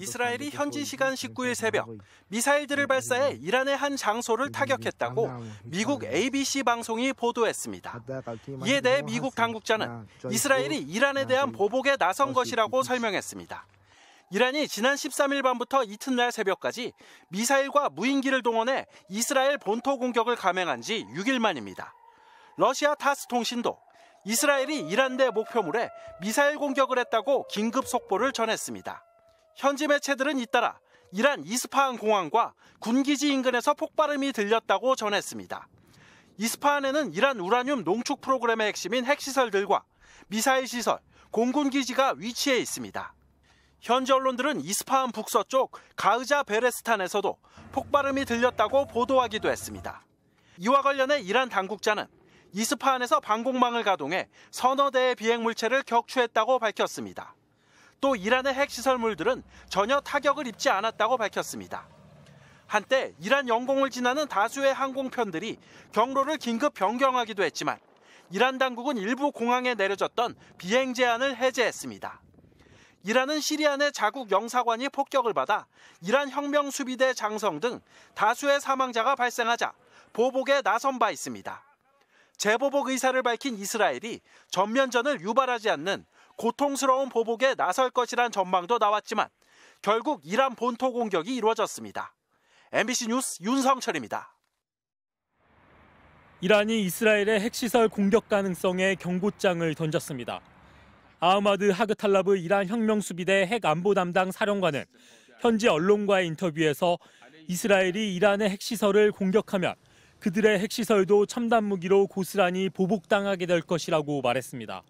이스라엘이 현지 시간 19일 새벽 미사일들을 발사해 이란의 한 장소를 타격했다고 미국 ABC 방송이 보도했습니다. 이에 대해 미국 당국자는 이스라엘이 이란에 대한 보복에 나선 것이라고 설명했습니다. 이란이 지난 13일 밤부터 이튿날 새벽까지 미사일과 무인기를 동원해 이스라엘 본토 공격을 감행한 지 6일 만입니다. 러시아 타스 통신도 이스라엘이 이란 내 목표물에 미사일 공격을 했다고 긴급 속보를 전했습니다. 현지 매체들은 잇따라 이란 이스파한 공항과 군기지 인근에서 폭발음이 들렸다고 전했습니다. 이스파한에는 이란 우라늄 농축 프로그램의 핵심인 핵시설들과 미사일 시설, 공군기지가 위치해 있습니다. 현지 언론들은 이스파한 북서쪽 가으자 베레스탄에서도 폭발음이 들렸다고 보도하기도 했습니다. 이와 관련해 이란 당국자는 이스파한에서 방공망을 가동해 서너 대의 비행물체를 격추했다고 밝혔습니다. 또 이란의 핵시설물들은 전혀 타격을 입지 않았다고 밝혔습니다. 한때 이란 영공을 지나는 다수의 항공편들이 경로를 긴급 변경하기도 했지만 이란 당국은 일부 공항에 내려졌던 비행 제한을 해제했습니다. 이란은 시리아 내 자국 영사관이 폭격을 받아 이란 혁명수비대 장성 등 다수의 사망자가 발생하자 보복에 나선 바 있습니다. 재보복 의사를 밝힌 이스라엘이 전면전을 유발하지 않는 고통스러운 보복에 나설 것이란 전망도 나왔지만 결국 이란 본토 공격이 이루어졌습니다. MBC 뉴스 윤성철입니다. 이란이 이스라엘의 핵시설 공격 가능성에 경고장을 던졌습니다. 아흐마드 하그탈라브 이란 혁명수비대 핵안보 담당 사령관은 현지 언론과의 인터뷰에서 이스라엘이 이란의 핵시설을 공격하면 그들의 핵시설도 첨단 무기로 고스란히 보복당하게 될 것이라고 말했습니다.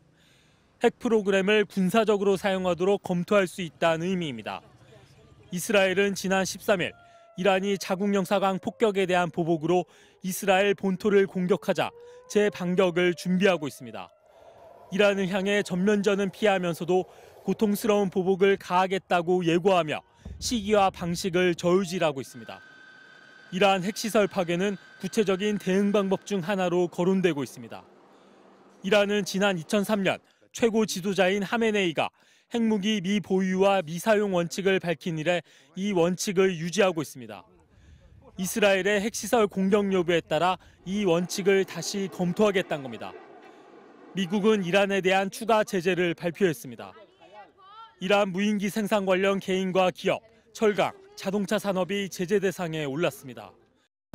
핵 프로그램을 군사적으로 사용하도록 검토할 수 있다는 의미입니다. 이스라엘은 지난 13일 이란이 자국 영사관 폭격에 대한 보복으로 이스라엘 본토를 공격하자 재반격을 준비하고 있습니다. 이란을 향해 전면전은 피하면서도 고통스러운 보복을 가하겠다고 예고하며 시기와 방식을 저울질하고 있습니다. 이란 핵시설 파괴는 구체적인 대응 방법 중 하나로 거론되고 있습니다. 이란은 지난 2003년 최고 지도자인 하메네이가 핵무기 미보유와 미사용 원칙을 밝힌 이래 이 원칙을 유지하고 있습니다. 이스라엘의 핵시설 공격 여부에 따라 이 원칙을 다시 검토하겠다는 겁니다. 미국은 이란에 대한 추가 제재를 발표했습니다. 이란 무인기 생산 관련 개인과 기업, 철강, 자동차 산업이 제재 대상에 올랐습니다.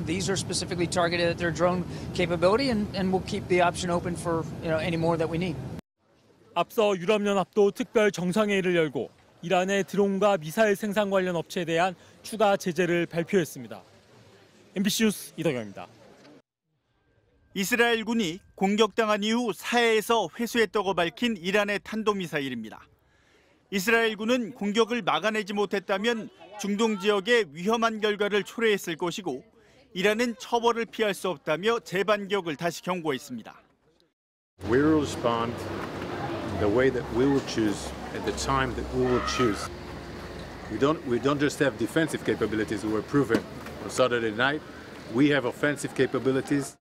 These are specifically targeted at their drone capability and we'll keep the option open for any more that we need. 앞서 유럽연합도 특별 정상회의를 열고 이란의 드론과 미사일 생산 관련 업체에 대한 추가 제재를 발표했습니다. MBC 뉴스 이덕영입니다. 이스라엘군이 공격당한 이후 사해에서 회수했다고 밝힌 이란의 탄도미사일입니다. 이스라엘군은 공격을 막아내지 못했다면 중동 지역에 위험한 결과를 초래했을 것이고 이란은 처벌을 피할 수 없다며 재반격을 다시 경고했습니다. We will respond the way that we will choose at the time that we will choose. We don't just have defensive capabilities we were proven on Saturday night. We have offensive capabilities.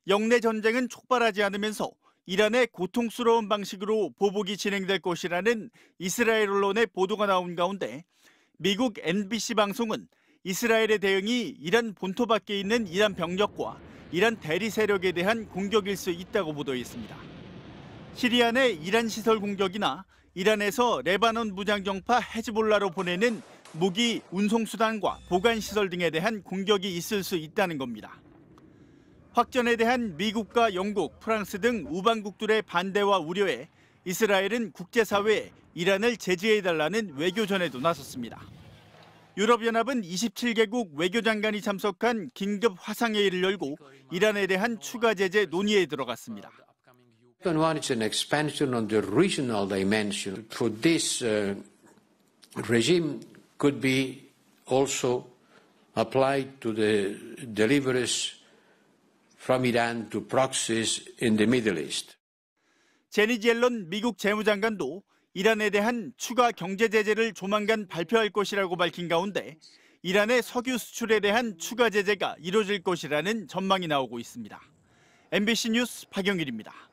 영내 전쟁은 촉발하지 않으면서 이란의 고통스러운 방식으로 보복이 진행될 것이라는 이스라엘 언론의 보도가 나온 가운데 미국 NBC 방송은 이스라엘의 대응이 이란 본토 밖에 있는 이란 병력과 이란 대리 세력에 대한 공격일 수 있다고 보도했습니다. 시리아 내 이란 시설 공격이나 이란에서 레바논 무장정파 헤즈볼라로 보내는 무기 운송수단과 보관시설 등에 대한 공격이 있을 수 있다는 겁니다. 확전에 대한 미국과 영국, 프랑스 등 우방국들의 반대와 우려에 이스라엘은 국제사회에 이란을 제재해달라는 외교전에도 나섰습니다. 유럽연합은 27개국 외교장관이 참석한 긴급 화상회의를 열고 이란에 대한 추가 제재 논의에 들어갔습니다. One is an expansion on the regional dimension. For this regime could be also applied to the deliveries from Iran to proxies in the Middle East. 제니 옐런 미국 재무장관도 이란에 대한 추가 경제 제재를 조만간 발표할 것이라고 밝힌 가운데 이란의 석유 수출에 대한 추가 제재가 이뤄질 것이라는 전망이 나오고 있습니다. MBC 뉴스 박영일입니다.